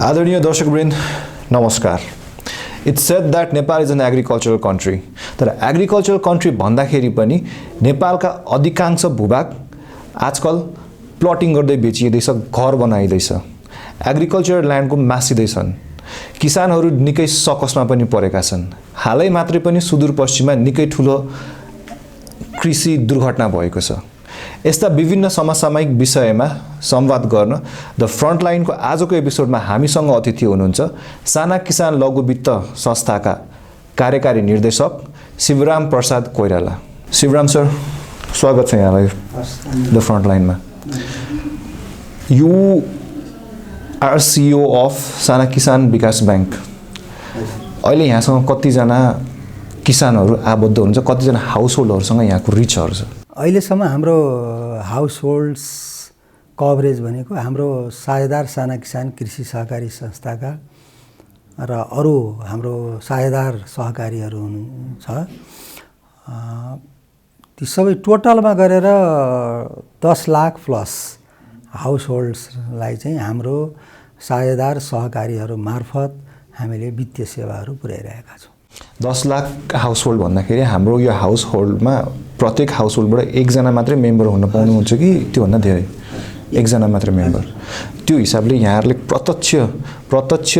आदरणीय दर्शकवृन्द नमस्कार। It's said that Nepal is an agricultural country. तर एग्रिकल्चरल कंट्री भन्दाखेरि पनि नेपालका अधिकांश भूभाग आजकल प्लटिङ गर्दै बेचिँदैछ, घर बनाइदैछ, एग्रिकल्चरल ल्यान्डको मासिँदैछन्, किसानहरू निकै सकसमा पनि परेका छन्। हालै मात्रै पनि सुदूरपश्चिममा निकै ठुलो कृषि दुर्घटना भएको छ। यस्ता विभिन्न समसामयिक विषयमा संवाद गर्न द फ्रन्टलाइनको आजको एपिसोडमा हामीसँग अतिथि हुनुहुन्छ साना किसान लघु वित्त संस्थाका कार्यकारी निर्देशक शिवराम प्रसाद कोइराला। शिवराम सर, स्वागत छ यहाँलाई द फ्रन्टलाइनमा। You are CEO of Sana Kisan विकास बैंक। अहिले यहाँसँग कतिजना किसानहरू आबद्ध हुनुहुन्छ, कतिजना हाउसहोल्डहरूसँग यहाँको रिचहरू छ? अहिलेसम्म हाम्रो हाउसहोल्ड्स कभरेज भनेको हाम्रो साझेदार साना किसान कृषि सहकारी संस्थाका र अरू हाम्रो साझेदार सहकारीहरू हुनुहुन्छ, ती सबै टोटलमा गरेर 10 लाख प्लस हाउसहोल्ड्सलाई चाहिँ हाम्रो साझेदार सहकारीहरू मार्फत हामीले वित्तीय सेवाहरू पुर्याइरहेका छौँ। 10 लाख हाउसहोल्ड भन्दाखेरि हाम्रो यो हाउसहोल्डमा प्रत्येक हाउसहोल्डबाट एकजना मात्रै मेम्बर हुन पाउनुहुन्छ कि त्योभन्दा धेरै? एकजना मात्रै मेम्बर। त्यो हिसाबले यहाँहरूले प्रत्यक्ष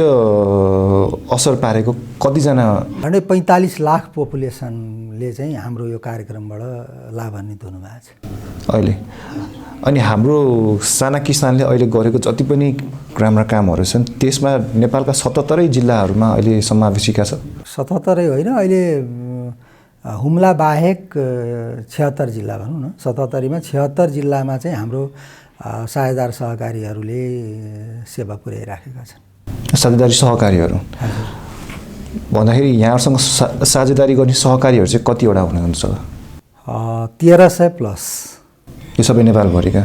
असर पारेको कतिजना? 45 लाख पपुलेसनले चाहिँ हाम्रो यो कार्यक्रमबाट लाभान्वित हुनुभएको छ अहिले। अनि हाम्रो साना किसानले अहिले गरेको जति पनि राम्रा कामहरू छन् त्यसमा नेपालका 77 जिल्लाहरूमा अहिले समावेशिका छ। 77 होइन, अहिले हुम्ला बाहेक 76 जिल्ला भनौँ न। 77मा 76 जिल्लामा चाहिँ हाम्रो साझेदार सहकारीहरूले सेवा पुर्याइराखेका छन्। साझेदारी सहकारीहरू भन्दाखेरि यहाँहरूसँग साझेदारी गर्ने सहकारीहरू चाहिँ कतिवटा हुनुहुन्छ? 1300 प्लस। यो सबै नेपालभरिका?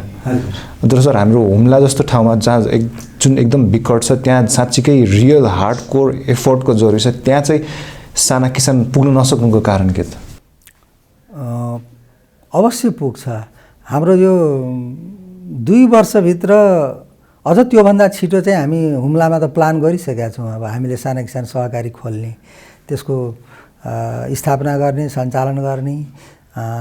तर सर, हाम्रो हुम्ला जस्तो ठाउँमा जहाँ जुन एकदम विकट छ, त्यहाँ साँच्चीकै रियल हार्ड कोर एफोर्टको जरुरी छ, त्यहाँ चाहिँ साना किसान पुग्न नसक्नुको कारण के त? अवश्य पुग्छ। हाम्रो यो 2 वर्षभित्र अझ त्योभन्दा छिटो चाहिँ हामी हुम्लामा त प्लान गरिसकेका छौँ। अब हामीले साना किसान सहकारी खोल्ने, त्यसको स्थापना गर्ने, सञ्चालन गर्ने,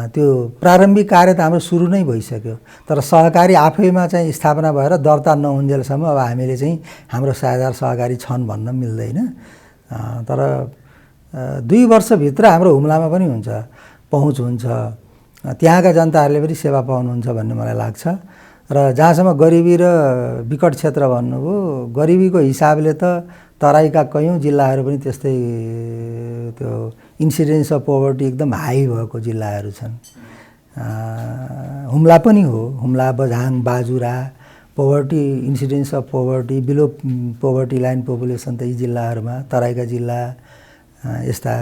त्यो प्रारम्भिक कार्य त हाम्रो सुरु नै भइसक्यो। तर सहकारी आफैमा चाहिँ स्थापना भएर दर्ता नहुन्जेलसम्म अब हामीले चाहिँ हाम्रो साझेदार सहकारी छन् भन्न मिल्दैन। तर 2 वर्षभित्र हाम्रो हुम्लामा पनि हुन्छ, पहुँच हुन्छ, त्यहाँका जनताहरूले पनि सेवा पाउनुहुन्छ भन्ने मलाई लाग्छ। र जहाँसम्म गरिबी र विकट क्षेत्र भन्नुभयो, गरिबीको हिसाबले त तराईका कयौँ जिल्लाहरू पनि त्यस्तै, त्यो इन्सिडेन्स अफ पोभर्टी एकदम हाई भएको जिल्लाहरू छन्। हुम्ला पनि हो। Humla, Bajhang, Bajura, poverty, incidence of poverty, below poverty line population त यी जिल्लाहरूमा, तराईका जिल्ला, यस्ता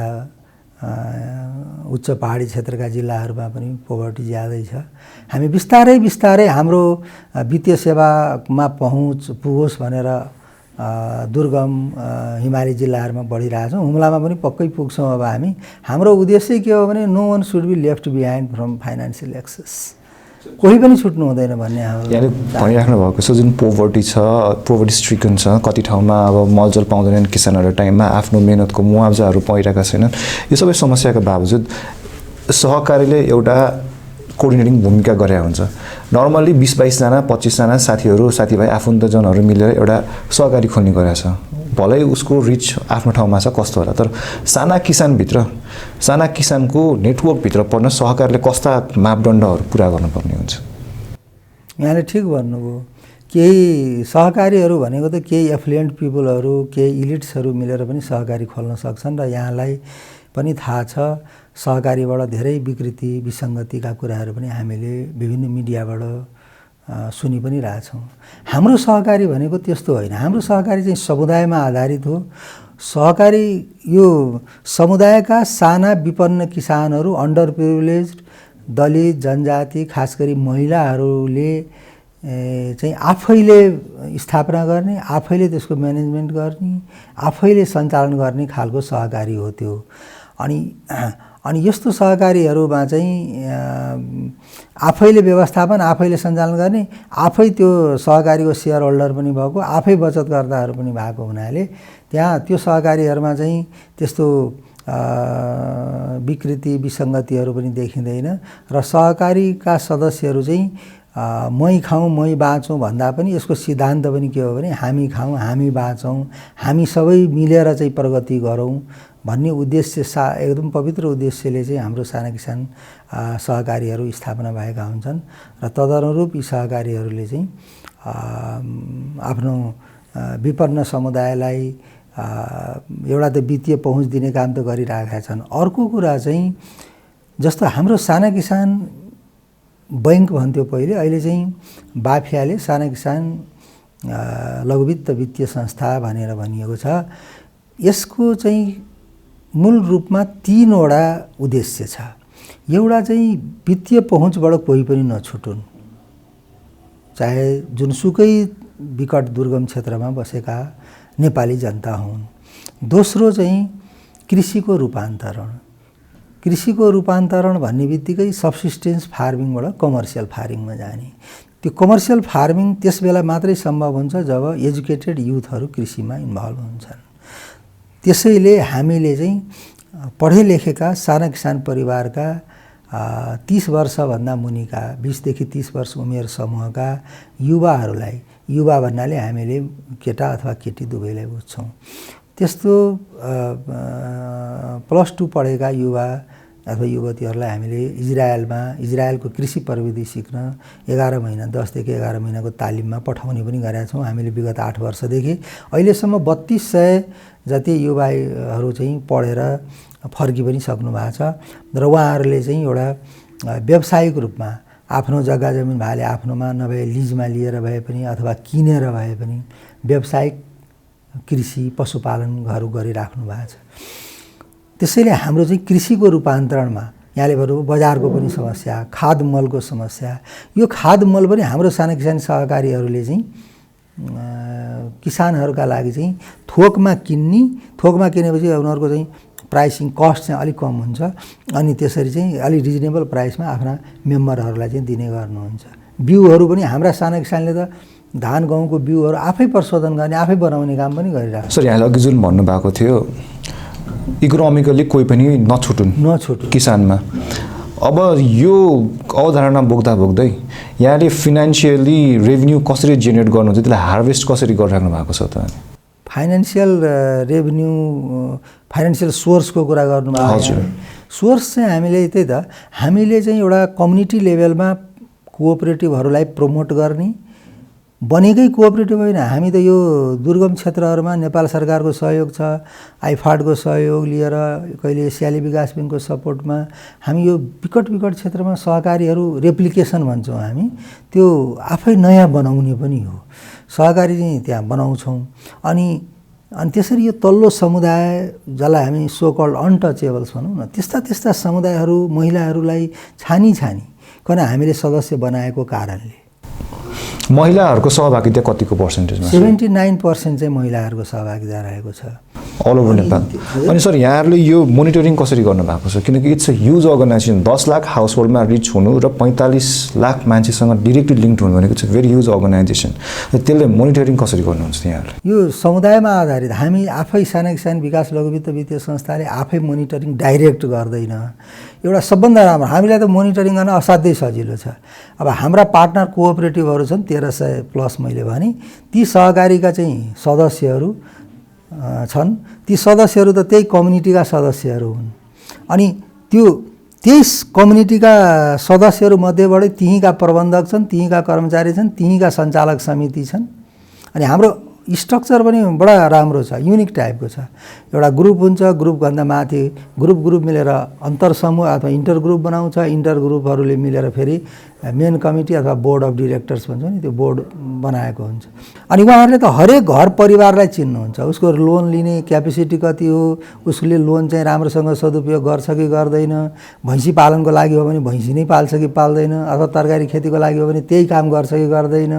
उच्च पहाडी क्षेत्रका जिल्लाहरूमा पनि पोभर्टी ज्यादै छ। हामी बिस्तारै बिस्तारै हाम्रो वित्तीय सेवामा पहुँच पुगोस् भनेर दुर्गम हिमाली जिल्लाहरूमा बढिरहेछौँ। हुम्लामा पनि पक्कै पुग्छौँ अब हामी। हाम्रो उद्देश्य के हो भने no one should be left behind from financial access. कोही पनि छुट्नु हुँदैन भन्ने हाम्रो यहाँले भनिराख्नु भएको छ। जुन पोभर्टी छ, पोभर्टी स्ट्रिकन छ, कति ठाउँमा अब मलजल पाउँदैनन् किसानहरू, टाइममा आफ्नो मेहनतको मुआवजाहरू पाइरहेका छैनन्। यो सबै समस्याका बावजुद सहकारीले एउटा कोअर्डिनेटिङ भूमिका गरे हुन्छ। नर्मल्ली 20-22 जना 25 जना साथीभाइ आफन्तजनहरू मिलेर एउटा सहकारी खोल्ने गरेछ। भलै उसको रिच आफ्नो ठाउँमा छ, कस्तो होला। तर साना किसानको नेटवर्कभित्र पर्न सहकारीले कस्ता मापदण्डहरू पुरा गर्नुपर्ने हुन्छ? यहाँले ठिक भन्नुभयो। केही सहकारीहरू भनेको त केही एफ्लुएन्ट पिपलहरू, केही इलिट्सहरू मिलेर पनि सहकारी खोल्न सक्छन्। र यहाँलाई पनि थाहा छ, सहकारीबाट धेरै विकृति विसङ्गतिका कुराहरू पनि हामीले विभिन्न मिडियाबाट सुनि पनि रहेछौँ। हाम्रो सहकारी भनेको त्यस्तो होइन। हाम्रो सहकारी चाहिँ समुदायमा आधारित हो। सहकारी यो समुदायका साना विपन्न किसानहरू, अन्डर प्रिभिलेज्ड, दलित, जनजाति, खास गरी महिलाहरूले चाहिँ आफैले स्थापना गर्ने, आफैले त्यसको म्यानेजमेन्ट गर्ने, आफैले सञ्चालन गर्ने खालको सहकारी हो त्यो। अनि अनि यस्तो सहकारीहरूमा चाहिँ आफैले व्यवस्थापन आफैले सञ्चालन गर्ने, आफै त्यो सहकारीको सेयर होल्डर पनि भएको, आफै बचतकर्ताहरू पनि भएको हुनाले त्यहाँ त्यो सहकारीहरूमा चाहिँ त्यस्तो विकृति विसङ्गतिहरू पनि देखिँदैन र सहकारीका सदस्यहरू चाहिँ मै खाऊँ मै बाँचौँ भन्दा पनि यसको सिद्धान्त पनि के हो भने हामी खाऊँ हामी बाँचौँ, हामी सबै मिलेर चाहिँ प्रगति गरौँ भन्ने उद्देश्य एकदम पवित्र उद्देश्यले चाहिँ हाम्रो साना किसान सहकारीहरू स्थापना भएका हुन्छन् र तदनुरूप यी सहकारीहरूले चाहिँ आफ्नो विपन्न समुदायलाई एउटा त वित्तीय पहुँच दिने काम त गरिरहेका छन्। अर्को कुरा चाहिँ जस्तो हाम्रो साना किसान बैंक भन्थ्यो पहिले, अहिले चाहिँ बाफियाले साना किसान लघुवित्त वित्तीय संस्था भनेर भनिएको छ। यसको चाहिँ मूल रूपमा 3 वटा उद्देश्य छ। एउटा चाहिँ वित्तीय पहुँचबाट कोही पनि नछुटुन्, चाहे जुनसुकै विकट दुर्गम क्षेत्रमा बसेका नेपाली जनता हुन्। दोस्रो चाहिँ कृषिको रूपान्तरण। कृषिको रूपान्तरण भन्ने बित्तिकै सबसिस्टेन्स फार्मिङबाट कमर्सियल फार्मिङमा जाने। त्यो कमर्सियल फार्मिङ त्यस बेला मात्रै सम्भव हुन्छ जब एजुकेटेड युथहरू कृषिमा इन्भल्भ हुन्छन्। त्यसैले हामीले चाहिँ पढे लेखेका साना किसान परिवारका 30 वर्षभन्दा मुनिका 20 देखि 30 वर्ष उमेर समूहका युवाहरूलाई, युवा भन्नाले हामीले केटा अथवा केटी दुवैलाई बुझ्छौँ, त्यस्तो +2 पढेका युवा अथवा युवतीहरूलाई हामीले इजरायलको कृषि प्रविधि सिक्न 11 महिना 10 देखि 11 महिनाको तालिममा पठाउने पनि गरेका छौँ हामीले विगत 8 वर्षदेखि। अहिलेसम्म 3200 जति युवाहरू चाहिँ पढेर फर्कि पनि सक्नु भएको छ र उहाँहरूले चाहिँ एउटा व्यावसायिक रूपमा आफ्नो जग्गा जमिन भाले आफ्नोमा नभए लिजमा लिएर भए पनि अथवा किनेर भए पनि व्यावसायिक कृषि पशुपालनहरू गरिराख्नु भएको छ। त्यसैले हाम्रो चाहिँ कृषिको रूपान्तरणमा यहाँले भन्नुभयो बजारको पनि समस्या, खाद मलको समस्या, यो खाद मल पनि हाम्रो साना किसान सहकारीहरूले चाहिँ किसानहरूका लागि चाहिँ थोकमा किनेपछि उनीहरूको चाहिँ प्राइसिङ कस्ट चाहिँ अलिक कम हुन्छ अनि त्यसरी चाहिँ अलिक रिजनेबल प्राइसमा आफ्ना मेम्बरहरूलाई चाहिँ दिने गर्नुहुन्छ। बिउहरू पनि हाम्रा साना किसानले त धान गहुँको बिउहरू आफै प्रशोधन गर्ने आफै बनाउने काम पनि गरिरहेको छ। सर यहाँले अघि जुन भन्नुभएको थियो इकोनोमिकली कोही पनि नछुटुन् किसानमा, अब यो अवधारणा बोक्दै यहाँले फाइनेन्सियली रेभिन्यू कसरी जेनेरेट गर्नुहुन्छ, त्यसलाई हार्भेस्ट कसरी गरिराख्नु भएको छ त? फाइनेन्सियल रेभिन्यू फाइनेन्सियल सोर्सको कुरा गर्नुभएको छ। सोर्स चाहिँ हामीले चाहिँ एउटा कम्युनिटी लेभलमा कोअपरेटिभहरूलाई प्रमोट गर्ने बनेकै कोअपरेटिभ होइन। हामी त यो दुर्गम क्षेत्रहरूमा नेपाल सरकारको सहयोग छ, आइफाडको सहयोग लिएर कहिले एसियाली विकास ब्याङ्कको सपोर्टमा हामी यो विकट क्षेत्रमा सहकारीहरू रेप्लिकेसन भन्छौँ हामी, त्यो आफै नयाँ बनाउने पनि हो। सहकारी चाहिँ त्यहाँ बनाउँछौँ अनि त्यसरी यो तल्लो समुदाय जसलाई हामी सो कल्ड अनटचेबल्स भनौँ न, त्यस्ता समुदायहरू महिलाहरूलाई छानी कन हामीले सदस्य बनाएको कारणले महिलाहरूको सहभागिता कतिको पर्सेन्टेजमा? 79% चाहिँ महिलाहरूको सहभागिता रहेको छ अल ओभर नेपाल। अनि सर यहाँहरूले यो मोनिटरिङ कसरी गर्नुभएको छ? किनकि it's a huge organisation, 10 lakh हाउसहोल्डमा रिच हुनु र 45 लाख मान्छेसँग डिरेक्टली लिङ्क हुनु भनेको चाहिँ भेरी ह्युज अर्गनाइजेसन। त्यसले मोनिटरिङ कसरी गर्नुहुन्छ यहाँहरूले? यो समुदायमा आधारित हामी आफै साना किसान विकास लघुवित्त वित्तीय संस्थाले आफै मोनिटरिङ डाइरेक्ट गर्दैन। एउटा सबभन्दा राम्रो, हामीलाई त मोनिटरिङ गर्न असाध्यै सजिलो छ। अब हाम्रा पार्टनर कोअपरेटिभहरू छन् 1300+ मैले भने, ती सहकारीका चाहिँ सदस्यहरू छन्। ती सदस्यहरू त त्यही कम्युनिटीका सदस्यहरू हुन् अनि त्यही कम्युनिटीका सदस्यहरू मध्येबाटै त्यहीँका प्रबन्धक छन्, त्यहीँका कर्मचारी छन्, त्यहीँका सञ्चालक समिति छन्। अनि हाम्रो स्ट्रक्चर पनि बडा राम्रो छ, युनिक टाइपको छ। एउटा ग्रुप हुन्छ, ग्रुपभन्दा माथि ग्रुप मिलेर अन्तर समूह अथवा इन्टर ग्रुप बनाउँछ, इन्टर ग्रुपहरूले मिलेर फेरि मेन कमिटी अथवा बोर्ड अफ डिरेक्टर्स भन्छ नि, त्यो बोर्ड बनाएको हुन्छ। अनि उहाँहरूले त हरेक घर परिवारलाई चिन्नुहुन्छ, उसको लोन लिने क्यापेसिटी कति हो, उसले लोन चाहिँ राम्रोसँग सदुपयोग गर्छ कि गर्दैन, भैँसी पालनको लागि हो भने भैँसी नै पाल्छ कि पाल्दैन, अथवा तरकारी खेतीको लागि हो भने त्यही काम गर्छ कि गर्दैन,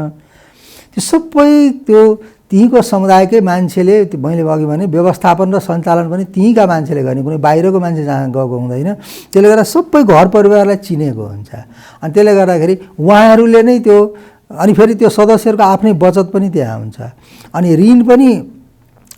त्यो सबै त्यो त्यहीँको समुदायकै मान्छेले मैले अघि भने व्यवस्थापन र सञ्चालन पनि त्यहीँका मान्छेले गर्ने, कुनै बाहिरको मान्छे जहाँ गएको हुँदैन। त्यसले गर्दा सबै घर परिवारलाई चिनेको हुन्छ अनि त्यसले गर्दाखेरि उहाँहरूले नै त्यो अनि फेरि त्यो सदस्यहरूको आफ्नै बचत पनि त्यहाँ हुन्छ अनि ऋण पनि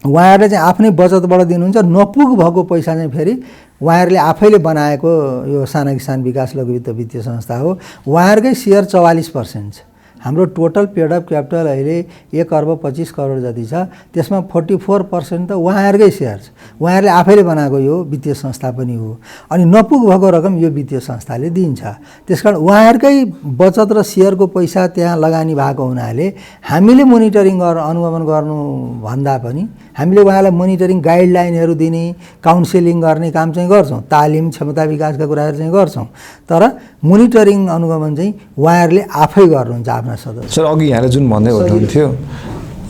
उहाँहरूले चाहिँ आफ्नै बचतबाट दिनुहुन्छ। नपुग भएको पैसा चाहिँ फेरि उहाँहरूले आफैले बनाएको यो साना किसान विकास लघु वित्त वित्तीय संस्था हो। उहाँहरूकै सेयर 44% छ। हाम्रो टोटल पेड अप क्यापिटल अहिले 1 अर्ब 25 करोड जति छ, त्यसमा 44% त उहाँहरूकै सेयर छ। उहाँहरूले आफैले बनाएको यो वित्तीय संस्था पनि हो अनि नपुग भएको रकम यो वित्तीय संस्थाले दिन्छ। त्यसकारण उहाँहरूकै बचत र सेयरको पैसा त्यहाँ लगानी भएको हुनाले हामीले मोनिटरिङ अनुगमन गर्नु भन्दा पनि हामीले उहाँलाई मोनिटरिङ गाइडलाइनहरू दिने, काउन्सिलिङ गर्ने काम चाहिँ गर्छौँ, तालिम क्षमता विकासका कुराहरू चाहिँ गर्छौँ, तर मोनिटरिङ अनुगमन चाहिँ उहाँहरूले आफै गर्नुहुन्छ आफ्ना सदस्य। सर, अघि यहाँले जुन भन्दै हुनुहुन्थ्यो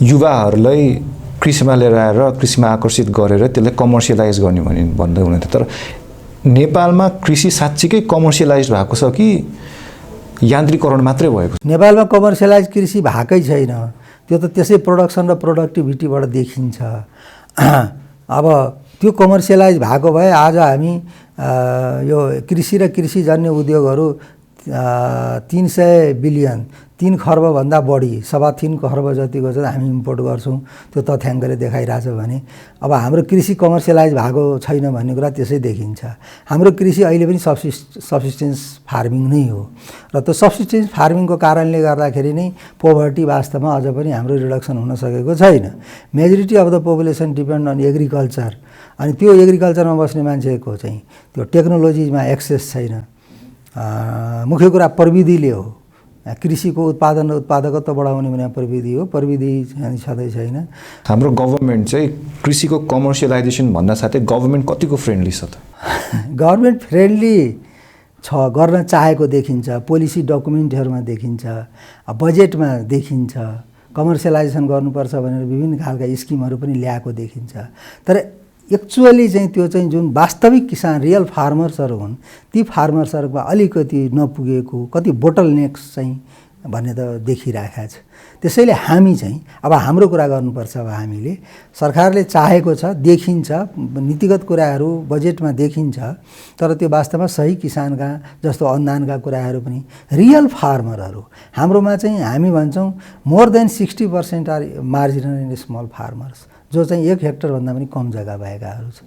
युवाहरूलाई कृषिमा लिएर आएर कृषिमा आकर्षित गरेर त्यसलाई कमर्सियलाइज गर्ने भन्दै हुनुहुन्थ्यो, तर नेपालमा कृषि साँच्चीकै कमर्सियलाइज भएको छ कि यान्त्रिकरण मात्रै भएको छ? नेपालमा कमर्सियलाइज कृषि भएकै छैन। त्यो त त्यसै प्रोडक्सन र प्रोडक्टिभिटीबाट देखिन्छ। अब त्यो कमर्सियलाइज भएको भए आज हामी यो कृषि र कृषिजन्य उद्योगहरू 300 बिलियन 3 खर्बभन्दा बढी 3.25 खर्ब जतिको चाहिँ हामी इम्पोर्ट गर्छौँ। त्यो तथ्याङ्कले देखाइरहेछ भने अब हाम्रो कृषि कमर्सियलाइज भएको छैन भन्ने कुरा त्यसै देखिन्छ। हाम्रो कृषि अहिले पनि सब्सिस्टेन्स फार्मिङ नै हो र त्यो सब्सिस्टेन्स फार्मिङको कारणले गर्दाखेरि नै पोभर्टी वास्तवमा अझ पनि हाम्रो रिडक्सन हुन सकेको छैन। Majority of the population depend on agriculture अनि त्यो एग्रिकल्चरमा बस्ने मान्छेको चाहिँ त्यो टेक्नोलोजीमा एक्सेस छैन। मुख्य कुरा प्रविधिले हो। कृषिको उत्पादन र उत्पादकत्व बढाउने भने प्रविधि हो, प्रविधि छँदै छैन। हाम्रो गभर्मेन्ट चाहिँ कृषिको कमर्सियलाइजेसन भन्दा साथै गभर्मेन्ट कतिको फ्रेन्डली छ त? गभर्मेन्ट फ्रेन्डली छ, गर्न चाहेको देखिन्छ, पोलिसी डकुमेन्टहरूमा देखिन्छ, बजेटमा देखिन्छ। कमर्सियलाइजेसन गर्नुपर्छ भनेर विभिन्न खालका स्किमहरू पनि ल्याएको देखिन्छ। तर एक्चुअली चाहिँ त्यो चाहिँ जुन वास्तविक किसान रियल फार्मर्सहरू हुन् ती फार्मर्सहरूमा अलिकति नपुगेको कति बोटलनेक्स चाहिँ भन्ने त देखिरहेको छ। त्यसैले हामी चाहिँ अब हाम्रो कुरा गर्नुपर्छ। अब हामीले सरकारले चाहेको छ, देखिन्छ, नीतिगत कुराहरू बजेटमा देखिन्छ, तर त्यो वास्तवमा सही किसानका जस्तो अनुदानका कुराहरू पनि रियल फार्मरहरू हाम्रोमा चाहिँ हामी भन्छौँ more than 60% are marginal and small farmers, जो चाहिँ 1 हेक्टरभन्दा पनि कम जग्गा भएकाहरू छ।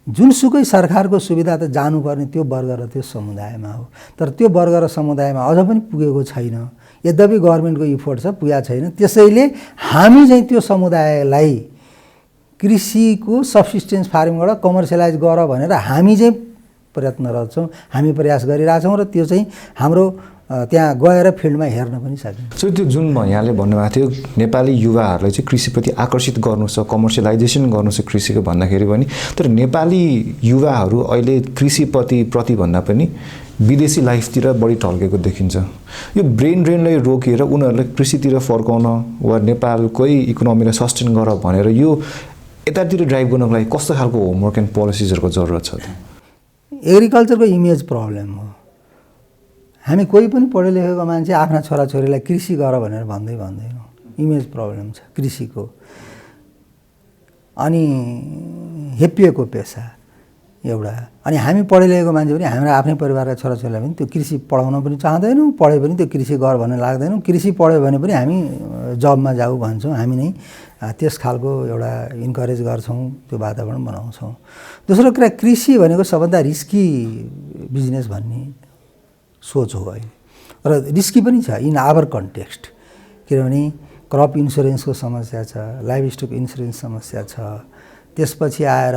जुनसुकै सरकारको सुविधा त जानुपर्ने त्यो वर्ग र त्यो समुदायमा हो, तर त्यो वर्ग र समुदायमा अझ पनि पुगेको छैन। यद्यपि गभर्मेन्टको इफोर्ट छ, पुगेको छैन। त्यसैले हामी चाहिँ त्यो समुदायलाई कृषिको सब्सिस्टेन्स फार्मिङबाट कमर्सियलाइज गर भनेर हामी चाहिँ प्रयत्नरत छौँ, हामी प्रयास गरिरहेछौँ र त्यो चाहिँ हाम्रो त्यहाँ गएर फिल्डमा हेर्न पनि सकिन्छ। सो त्यो जुन यहाँले भन्नुभएको थियो नेपाली युवाहरूलाई चाहिँ कृषिप्रति आकर्षित गर्नु छ, कमर्सियलाइजेसन गर्नु छ कृषिको भन्दाखेरि पनि, तर नेपाली युवाहरू अहिले कृषिप्रति भन्दा पनि विदेशी लाइफतिर बढी ढल्केको देखिन्छ। यो ब्रेन ड्रेनलाई रोकेर उनीहरूलाई कृषितिर फर्काउन वा नेपालकै इकोनोमीलाई सस्टेन गर भनेर यो यतातिर ड्राइभ गर्नको लागि कस्तो खालको होमवर्क एन्ड पोलिसिजहरूको जरुरत छ? एग्रिकल्चरको इमेज प्रब्लम हो। हामी कोही पनि पढे लेखेको मान्छे आफ्ना छोराछोरीलाई कृषि गर भनेर भन्दैनौँ। इमेज प्रब्लम छ कृषिको। अनि हेपिएको पेसा एउटा। अनि हामी पढे लेखेको मान्छे पनि हाम्रो आफ्नै परिवारका छोराछोरीलाई पनि त्यो कृषि पढाउन पनि चाहँदैनौँ, पढे पनि त्यो कृषि गर भन्ने लाग्दैनौँ। कृषि पढ्यो भने पनि हामी जबमा जाऊ भन्छौँ। हामी नै त्यस खालको एउटा इन्करेज गर्छौँ, त्यो वातावरण बनाउँछौँ। दोस्रो कुरा, कृषि भनेको सबभन्दा रिस्की बिजनेस भन्ने सोच हो अहिले र रिस्की पनि छ इन आवर कन्टेक्स्ट। किनभने क्रप इन्सुरेन्सको समस्या छ, लाइभ स्टक इन्सुरेन्स समस्या छ, त्यसपछि आएर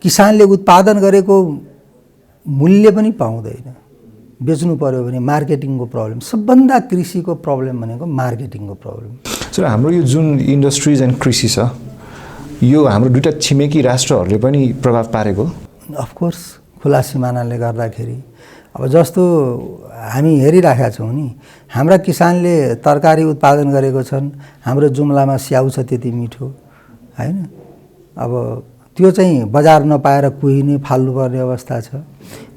किसानले उत्पादन गरेको मूल्य पनि पाउँदैन, बेच्नु पर्यो भने मार्केटिङको प्रब्लम। सबभन्दा कृषिको प्रब्लम भनेको मार्केटिङको प्रब्लम। सर, हाम्रो यो जुन इन्डस्ट्रिज एन्ड कृषि छ यो हाम्रो दुईवटा छिमेकी राष्ट्रहरूले पनि प्रभाव पारेको? अफकोर्स, खुला सिमानाले गर्दाखेरि अब जस्तो हामी हेरिराखेका छौँ नि, हाम्रा किसानले तरकारी उत्पादन गरेको छन्, हाम्रो जुम्लामा स्याउ छ त्यति मिठो हैन। अब त्यो चाहिँ बजार नपाएर कुहिने फाल्नुपर्ने अवस्था छ।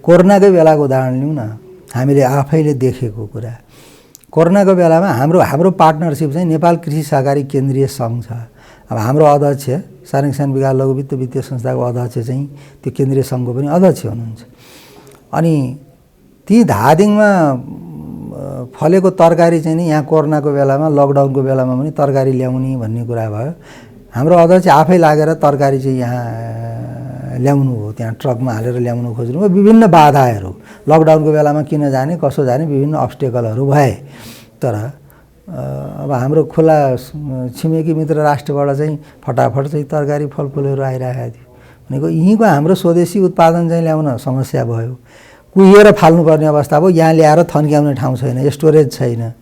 कोरोनाकै बेलाको उदाहरण लिउँ न, हामीले आफैले देखेको कुरा। कोरोनाको बेलामा हाम्रो पार्टनरसिप चाहिँ नेपाल कृषि सहकारी केन्द्रीय सङ्घ छ। अब हाम्रो अध्यक्ष सानो किसान विकास लघु वित्त वित्तीय संस्थाको अध्यक्ष चाहिँ त्यो केन्द्रीय सङ्घको पनि अध्यक्ष हुनुहुन्छ। अनि ती धादिङमा फलेको तरकारी चाहिँ नि यहाँ कोरोनाको बेलामा लकडाउनको बेलामा पनि तरकारी ल्याउने भन्ने कुरा भयो। हाम्रो अध्यक्ष आफै लागेर तरकारी चाहिँ यहाँ ल्याउनु हो, त्यहाँ ट्रकमा हालेर ल्याउनु खोज्नु हो। विभिन्न बाधाहरू लकडाउनको बेलामा किन जाने कसो जाने विभिन्न अब्स्टेकलहरू भए। तर अब हाम्रो खुला छिमेकी मित्र राष्ट्रबाट चाहिँ फटाफट चाहिँ तरकारी फलफुलहरू आइरहेको थियो भनेको यहीँको हाम्रो स्वदेशी उत्पादन चाहिँ ल्याउन समस्या भयो। कुहिएर फाल्नुपर्ने अवस्था भयो। यहाँ ल्याएर थन्क्याउने ठाउँ छैन, स्टोरेज छैन,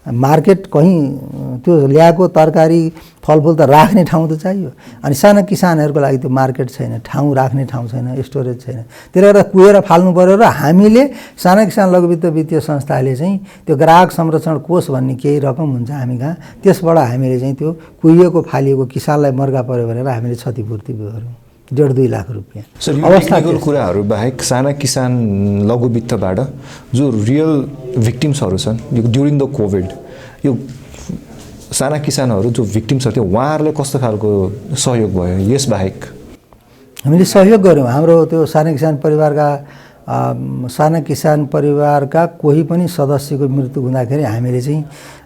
मार्केट कहीँ त्यो ल्याएको तरकारी फलफुल त राख्ने ठाउँ त चाहियो। अनि साना किसानहरूको लागि त्यो मार्केट छैन, ठाउँ राख्ने ठाउँ छैन, स्टोरेज छैन। त्यसले गर्दा कुहेर फाल्नु पऱ्यो र हामीले साना किसान लघु वित्त वित्तीय संस्थाले चाहिँ त्यो ग्राहक संरक्षण कोष भन्ने केही रकम हुन्छ हामी कहाँ, त्यसबाट हामीले चाहिँ त्यो कुहिएको फालिएको किसानलाई मर्का पऱ्यो भनेर हामीले क्षतिपूर्ति गऱ्यौँ 1.5-2 लाख रुपियाँ। सर यो टेक्निकल कुराहरू बाहेक साना किसान लघु वित्तबाट जो रियल भिक्टिम्सहरू छन् यो ड्युरिङ द कोभिड, यो साना किसानहरू जो भिक्टिम्सहरू थियो उहाँहरूले कस्तो खालको सहयोग भयो? यस बाहेक हामीले सहयोग गऱ्यौँ। हाम्रो त्यो साना किसान परिवारका कोही पनि सदस्यको मृत्यु हुँदाखेरि हामीले चाहिँ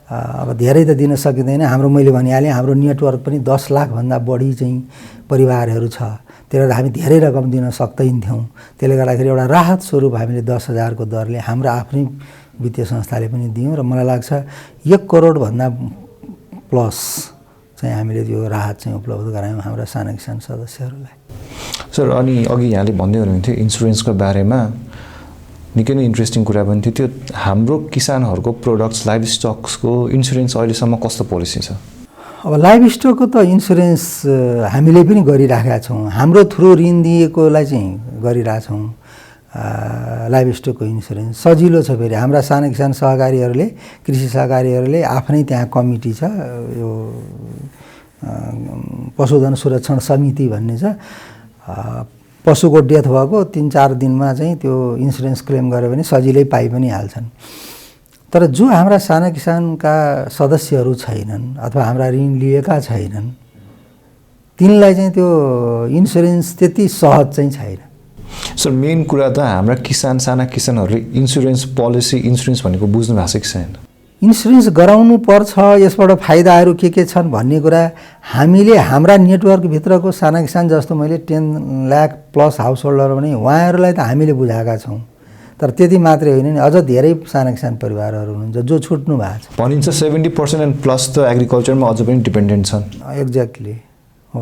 अब धेरै त दिन सकिँदैन। मैले भनिहालेँ हाम्रो नेटवर्क पनि 10 लाखभन्दा बढी चाहिँ परिवारहरू छ। त्यसले गर्दा हामी धेरै रकम दिन सक्दैनथ्यौँ। त्यसले गर्दाखेरि एउटा राहत स्वरूप हामीले 10,000 को दरले हाम्रो आफ्नै वित्तीय संस्थाले पनि दियौँ र मलाई लाग्छ 1 करोडभन्दा प्लस चाहिँ हामीले त्यो राहत चाहिँ उपलब्ध गरायौँ हाम्रा साना किसान सदस्यहरूलाई। सर अनि अघि यहाँले भन्दै हुनुहुन्थ्यो इन्सुरेन्सको बारेमा, निकै नै इन्ट्रेस्टिङ कुरा पनि थियो। त्यो हाम्रो किसानहरूको प्रोडक्ट्स लाइभ स्टक्सको इन्सुरेन्स अहिलेसम्म कस्तो पोलिसी छ? अब लाइभ स्टकको त इन्सुरेन्स हामीले पनि गरिराखेका छौँ। हाम्रो थ्रु ऋण दिएकोलाई चाहिँ गरिरहेछौँ। लाइभ स्टकको इन्सुरेन्स सजिलो छ। फेरि हाम्रा साना किसान सहकारीहरूले कृषि सहकारीहरूले आफ्नै त्यहाँ कमिटी छ, यो पशुधन सुरक्षण समिति भन्ने छ। पशुको डेथ भएको 3-4 दिनमा चाहिँ त्यो इन्सुरेन्स क्लेम गऱ्यो भने सजिलै पाइ पनि हाल्छन्। तर जो हाम्रा साना किसानका सदस्यहरू छैनन् अथवा हाम्रा ऋण लिएका छैनन् तिनलाई चाहिँ त्यो इन्सुरेन्स त्यति सहज चाहिँ छैन। सर मेन कुरा त हाम्रा साना किसानहरूले इन्सुरेन्स पोलिसी इन्सुरेन्स भनेको बुझ्नु भएको छ कि छैन? इन्सुरेन्स गराउनु पर्छ, यसबाट फाइदाहरू के छन् भन्ने कुरा हामीले हाम्रा नेटवर्कभित्रको साना किसान जस्तो मैले 10 लाख प्लस हाउस होल्डर भने उहाँहरूलाई त हामीले बुझाएका छौँ। तर त्यति मात्रै होइन नि, अझ धेरै साना किसान परिवारहरू हुनुहुन्छ जो छुट्नु भएको छ। भनिन्छ 70% एन्ड प्लस त एग्रिकल्चरमा अझ पनि डिपेन्डेन्ट छन्। एक्ज्याक्टली हो।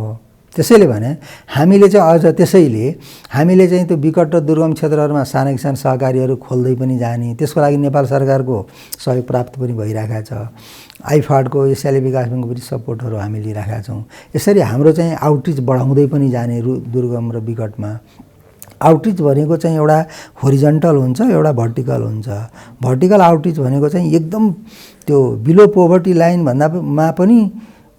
त्यसैले भने हामीले चाहिँ त्यो विकट र दुर्गम क्षेत्रहरूमा साना किसान सहकारीहरू खोल्दै पनि जाने, त्यसको लागि नेपाल सरकारको सहयोग प्राप्त पनि भइरहेको छ। आइफाडको एसियाली विकास ब्याङ्कको पनि सपोर्टहरू हामी लिइरहेका छौँ। यसरी हाम्रो चाहिँ आउटरिच बढाउँदै पनि जाने दुर्गम र विकटमा। आउटरिच भनेको चाहिँ एउटा होरिजन्टल हुन्छ, एउटा भर्टिकल हुन्छ। भर्टिकल आउटरिच भनेको चाहिँ एकदम त्यो बिलो पोभर्टी लाइन भन्दामा पनि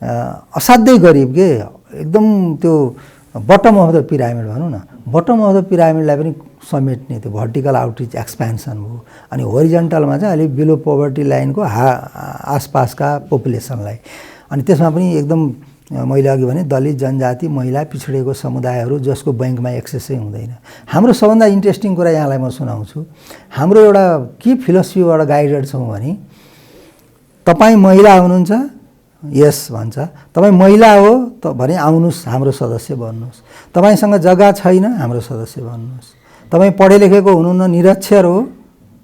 असाध्यै गरिब के एकदम त्यो बटम अफ द पिरामिड भनौँ न, बटम अफ द पिरामिडलाई पनि समेट्ने त्यो भर्टिकल आउटरिच एक्सपेन्सन हो। अनि होरिजन्टलमा चाहिँ अलिक बिलो पोभर्टी लाइनको आसपासका पपुलेसनलाई, अनि त्यसमा पनि एकदम मैले अघि भने दलित जनजाति महिला पिछडिएको समुदायहरू जसको ब्याङ्कमा एक्सेसै हुँदैन। हाम्रो सबभन्दा इन्ट्रेस्टिङ कुरा यहाँलाई म सुनाउँछु। हाम्रो एउटा के फिलोसफीबाट गाइडेड छौँ भने तपाईँ महिला हुनुहुन्छ, यस भन्छ, तपाईँ महिला हो त भने आउनुहोस् हाम्रो सदस्य बन्नुहोस्। तपाईँसँग जग्गा छैन हाम्रो सदस्य बन्नुहोस्। तपाईँ पढे लेखेको हुनुहुन्न, निरक्षर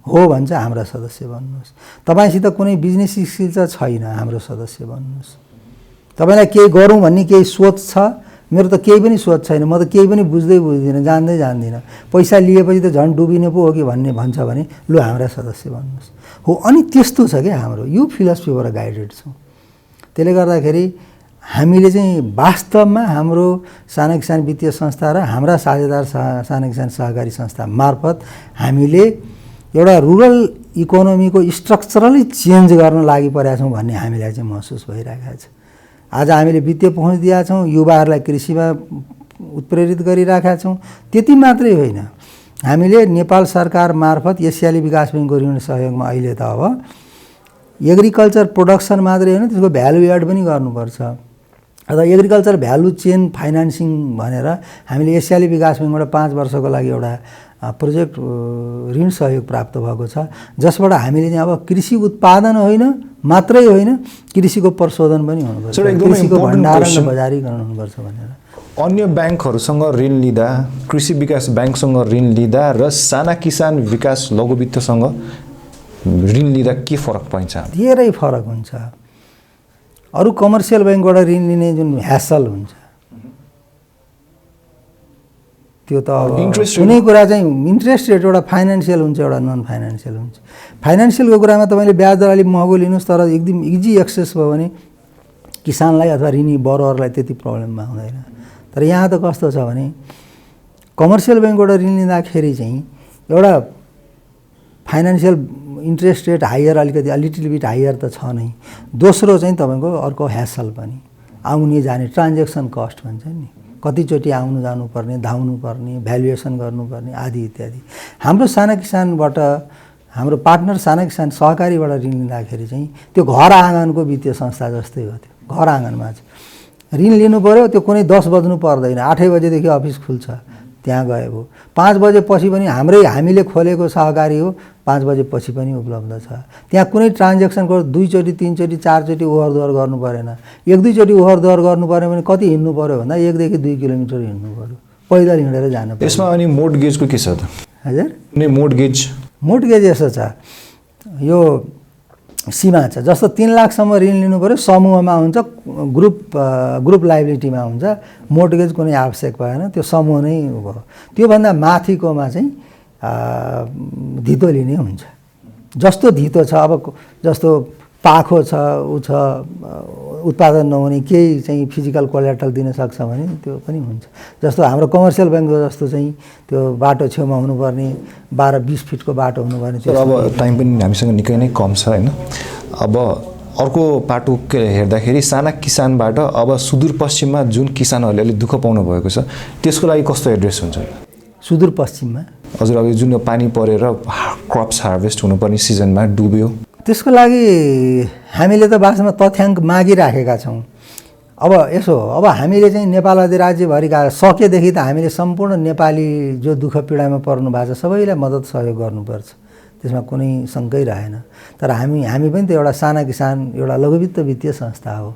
हो भन्छ हाम्रा सदस्य बन्नुहोस्। तपाईँसित कुनै बिजनेस स्किल छैन हाम्रो सदस्य बन्नुहोस्। तपाईँलाई केही गरौँ भन्ने केही सोच छ, मेरो त केही पनि सोच छैन, म त केही पनि बुझ्दिनँ, जान्दिनँ, पैसा लिएपछि त झन् डुबिने पो हो कि भन्छ भने लु हाम्रा सदस्य बन्नुहोस् हो। अनि त्यस्तो छ क्या हाम्रो, यो फिलोसफीबाट गाइडेड छौँ। त्यसले गर्दाखेरि हामीले चाहिँ वास्तवमा हाम्रो साना किसान वित्तीय संस्था र हाम्रा साझेदार साना किसान सहकारी संस्था मार्फत हामीले एउटा रुरल इकोनोमीको स्ट्रक्चरली चेन्ज गर्न लागि परेका छौँ भन्ने हामीलाई चाहिँ महसुस भइरहेको छ। आज हामीले वित्तीय पहुँच दिएका छौँ, युवाहरूलाई कृषिमा उत्प्रेरित गरिरहेका छौँ। त्यति मात्रै होइन, हामीले नेपाल सरकार मार्फत एसियाली विकास ब्याङ्कको ऋण सहयोगमा अहिले त अब एग्रिकल्चर प्रोडक्सन मात्रै होइन त्यसको भ्यालु एड पनि गर्नुपर्छ। र एग्रिकल्चर भ्यालु चेन फाइनान्सिङ भनेर हामीले एसियाली विकास ब्याङ्कबाट 5 वर्षको लागि एउटा प्रोजेक्ट ऋण सहयोग प्राप्त भएको छ, जसबाट हामीले चाहिँ अब कृषि उत्पादन होइन मात्रै होइन कृषिको प्रशोधन पनि हुनुपर्छ, कृषिको भण्डारण र बजारीकरण हुनुपर्छ भनेर। अन्य ब्याङ्कहरूसँग ऋण लिँदा, कृषि विकास ब्याङ्कसँग ऋण लिँदा र साना किसान विकास लघु वित्तसँग ऋण लिँदा के फरक पाइन्छ? धेरै फरक हुन्छ। अरू कमर्सियल ब्याङ्कबाट ऋण लिने जुन ह्यासल हुन्छ त्यो त अब कुनै कुरा चाहिँ इन्ट्रेस्ट रेट एउटा फाइनेन्सियल हुन्छ, एउटा नन फाइनेन्सियल हुन्छ। फाइनेन्सियलको कुरामा तपाईँले ब्याज दर अलिक महँगो लिनुहोस्, तर एकदम इजी एक्सेस भयो भने किसानलाई अथवा ऋणी बरुवाहरूलाई त्यति प्रब्लममा हुँदैन। तर यहाँ त कस्तो छ भने कमर्सियल ब्याङ्कबाट ऋण लिँदाखेरि चाहिँ एउटा फाइनेन्सियल इन्ट्रेस्ट रेट हायर, अलिकति लिटिल बिट हायर त छ नै। दोस्रो चाहिँ तपाईँको अर्को ह्यासल पनि, आउने जाने ट्रान्जेक्सन कस्ट भन्छ नि, कतिचोटि आउनु जानुपर्ने, धाउनु पर्ने, भ्यालुएसन गर्नुपर्ने आदि इत्यादि। हाम्रो साना किसानबाट, हाम्रो पार्टनर साना किसान सहकारीबाट ऋण लिँदाखेरि चाहिँ त्यो घर आँगनको वित्तीय संस्था जस्तै हो। त्यो घर आँगनमा चाहिँ ऋण लिनु पऱ्यो, त्यो कुनै 10 बज्नु पर्दैन, 8 बजेदेखि अफिस खुल्छ, त्यहाँ गए भयो। 5 बजेपछि पनि हामीले खोलेको सहकारी हो, 5 बजेपछि पनि उपलब्ध छ। त्यहाँ कुनै ट्रान्जेक्सनको 2 चोटि 3 चोटि 4 चोटि ओभर दोहोर गर्नु परेन। 1-2 चोटि ओभर दोहोर गर्नु पऱ्यो भने कति हिँड्नु पऱ्यो भन्दा 1 देखि 2 किलोमिटर हिँड्नु पऱ्यो, पैदल हिँडेर जानु पर्यो। यसमा अनि मोर्टगेजको के छ त? हजुर, कुनै मोर्टगेज यसो छ, यो सीमा छ। जस्तो 3 लाखसम्म ऋण लिनु पऱ्यो, समूहमा हुन्छ, ग्रुप लाइबिलिटीमा हुन्छ, मोर्टगेज कुनै आवश्यक भएन, त्यो समूह नै भयो। त्योभन्दा माथिकोमा चाहिँ धितो लिने हुन्छ। जस्तो धितो छ, अब जस्तो पाखो छ, ऊ छ, उत्पादन नहुने केही चाहिँ फिजिकल कोल्याटरल दिन सक्छ भने त्यो पनि हुन्छ। जस्तो हाम्रो कमर्सियल ब्याङ्क जस्तो चाहिँ त्यो बाटो छेउमा हुनुपर्ने 12-20 फिटको बाटो हुनुपर्ने। तर अब टाइम पनि हामीसँग निकै नै कम छ होइन। अब अर्को पाटो हेर्दाखेरि साना किसानबाट अब सुदूरपश्चिममा जुन किसानहरूले अलिक दुःख पाउनु भएको छ त्यसको लागि कस्तो एड्रेस हुन्छ? सुदूरपश्चिममा हजुर, अब जुन पानी परेर क्रप्स हार्भेस्ट हुनुपर्ने सिजनमा डुब्यो, त्यसको लागि हामीले त वास्तवमा तथ्याङ्क मागिराखेका छौँ। अब हामीले चाहिँ नेपाल अधिराज्यभरिका सकेदेखि त हामीले सम्पूर्ण नेपाली जो दुःख पीडामा पर्नु भएको छ सबैलाई मद्दत सहयोग गर्नुपर्छ, त्यसमा कुनै शङ्कै रहेन। तर हामी पनि त एउटा साना किसान, एउटा लघुवित्त वित्तीय संस्था हो,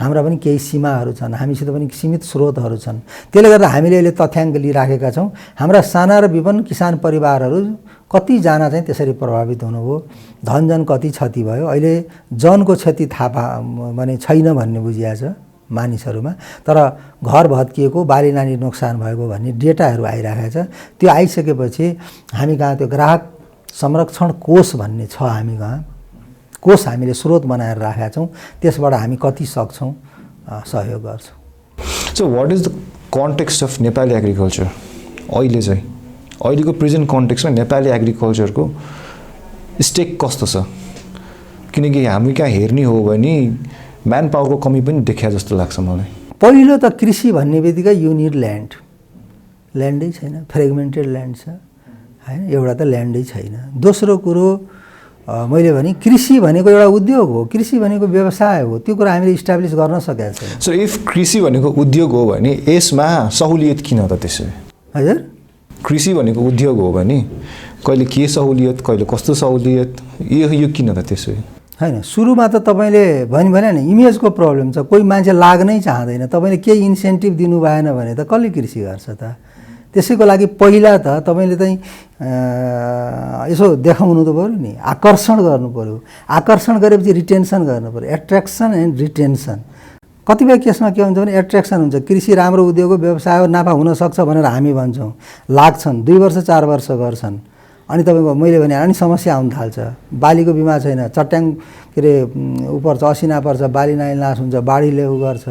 हाम्रा पनि केही सीमाहरू छन्, हामीसित पनि सीमित स्रोतहरू छन्। त्यसले गर्दा हामीले अहिले तथ्याङ्क लिइराखेका छौँ। हाम्रा साना र विपन्न किसान परिवारहरू कतिजना चाहिँ त्यसरी प्रभावित हुनुभयो, धनजन कति क्षति भयो, अहिले जनको क्षति थाहा भने छैन भन्ने बुझिया छ मानिसहरूमा, तर घर भत्किएको, बाली नानी नोक्सान भएको भन्ने डेटाहरू आइरहेको छ। त्यो आइसकेपछि हामी कहाँ त्यो ग्राहक संरक्षण कोष भन्ने छ, हामी कहाँ कोष हामीले स्रोत बनाएर राखेका छौँ, त्यसबाट हामी कति सक्छौँ सहयोग गर्छौँ। So what is the context of Nepali agriculture अहिले चाहिँ? अहिलेको प्रेजेन्ट कन्टेक्स्टमा नेपाली एग्रिकल्चरको स्टेक कस्तो छ? किनकि हामी कहाँ हेर्ने हो भने म्यान पावरको कमी पनि देखिया जस्तो लाग्छ मलाई। पहिलो त कृषि भन्ने बित्तिकै यु निड ल्यान्डै छैन, फ्रेगमेन्टेड ल्यान्ड छ होइन, एउटा त ल्यान्डै छैन। दोस्रो कुरो मैले भने कृषि भनेको एउटा उद्योग हो, कृषि भनेको व्यवसाय हो, त्यो कुरा हामीले इस्टाब्लिस गर्न सकेका छैनौँ। सो इफ कृषि भनेको उद्योग हो भने यसमा सहुलियत किन त त्यसो? हजुर, कृषि भनेको उद्योग हो भने कहिले के सहुलियत, कहिले कस्तो सहुलियत, यो किन त त्यसो? होइन, सुरुमा त तपाईँले भने नि इमेजको प्रब्लम छ, कोही मान्छे लाग्नै चाहँदैन। तपाईँले केही इन्सेन्टिभ दिनु भएन भने त कसले कृषि गर्छ त? त्यसैको लागि पहिला त तपाईँले चाहिँ यसो देखाउनु त पऱ्यो नि, आकर्षण गर्नु पऱ्यो। आकर्षण गरेपछि रिटेन्सन गर्नु पऱ्यो, एट्र्याक्सन एन्ड रिटेन्सन। कतिपय केसमा के हुन्छ भने एट्र्याक्सन हुन्छ, कृषि राम्रो उद्योग हो, व्यवसाय हो, नाफा हुनसक्छ भनेर हामी भन्छौँ, लाग्छन्, 2 वर्ष 4 वर्ष गर्छन्, अनि तपाईँको मैले भने अनि समस्या आउन थाल्छ। बालीको बिमा छैन, चट्याङ के अरे पर्छ, असिना पर्छ, बाली नाली नाश हुन्छ, बाढीले उ गर्छ,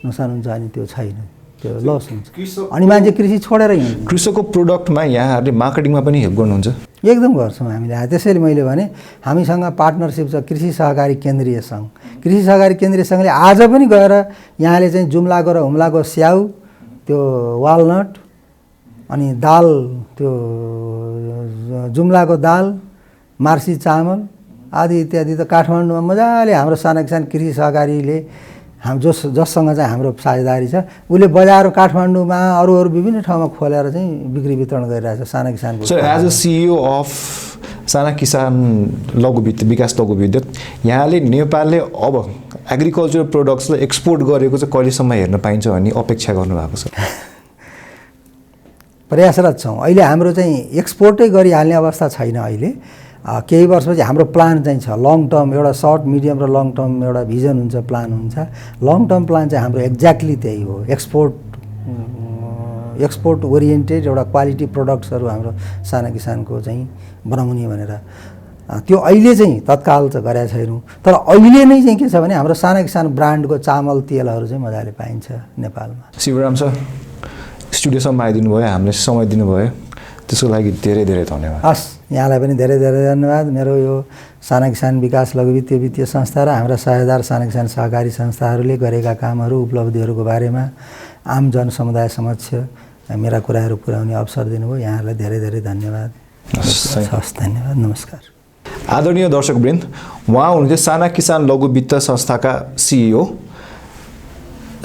नोक्सान हुन्छ, अनि त्यो छैन, त्यो लस हुन्छ, अनि मान्छे कृषि छोडेर हिँड्छ। कृषकको प्रोडक्टमा यहाँहरूले मार्केटिङमा पनि हेल्प गर्नुहुन्छ? एकदम गर्छौँ हामीले। त्यसैले मैले भने हामीसँग पार्टनरसिप छ कृषि सहकारी केन्द्रीय सङ्घ। कृषि सहकारी केन्द्रीय सङ्घले आज पनि गएर यहाँले चाहिँ जुम्लाको र हुम्लाको स्याउ, त्यो वालनट, अनि दाल, त्यो जुम्लाको दाल, मार्सी चामल आदि इत्यादि त काठमाडौँमा मजाले हाम्रो साना किसान कृषि सहकारीले जससँग चाहिँ हाम्रो साझेदारी छ उसले बजार काठमाडौँमा अरू विभिन्न ठाउँमा खोलेर चाहिँ बिक्री वितरण गरिरहेछ साना किसानको। Sir as a CEO of Sana Kisan लघु वित्त विकास लघु विद्युत यहाँले नेपालले अब एग्रिकल्चर प्रोडक्ट्सलाई एक्सपोर्ट गरेको चाहिँ कहिलेसम्म हेर्न पाइन्छ भन्ने अपेक्षा गर्नुभएको छ? प्रयासरत छौँ। अहिले हाम्रो चाहिँ एक्सपोर्टै गरिहाल्ने अवस्था छैन। अहिले केही वर्षपछि हाम्रो प्लान चाहिँ छ लङ टर्म, एउटा सर्ट मिडियम र लङ टर्म एउटा भिजन हुन्छ, प्लान हुन्छ। लङ टर्म प्लान चाहिँ हाम्रो एक्ज्याक्टली त्यही हो, एक्सपोर्ट ओरिएन्टेड एउटा क्वालिटी प्रोडक्ट्सहरू हाम्रो साना किसानको चाहिँ बनाउने भनेर। त्यो अहिले चाहिँ तत्काल त गरेका छैनौँ, तर अहिले नै चाहिँ के छ भने हाम्रो साना किसान ब्रान्डको चामल तेलहरू चाहिँ मजाले पाइन्छ नेपालमा। शिवराम सर स्टुडियोसम्म आइदिनु भयो, हामीले समय दिनुभयो, त्यसको लागि धेरै धेरै धन्यवाद। हस्, यहाँलाई पनि धेरै धेरै धन्यवाद। मेरो यो साना किसान विकास लघु वित्तीय संस्था र हाम्रा साझेदार साना किसान सहकारी संस्थाहरूले गरेका कामहरू उपलब्धिहरूको बारेमा आम जनसमुदाय समक्ष मेरा कुराहरू पुर्याउने अवसर दिनुभयो। यहाँहरूलाई धेरै धेरै धन्यवाद। हस्, धन्यवाद, नमस्कार। आदरणीय दर्शकवृन्द, उहाँ हुनुहुन्थ्यो साना किसान लघु वित्त संस्थाका सिइओ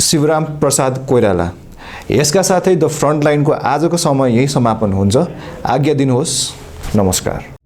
शिवराम प्रसाद कोइराला। यसका साथै द फ्रन्टलाइनको आजको समय यही समापन हुन्छ। आज्ञा दिनुहोस्, नमस्कार।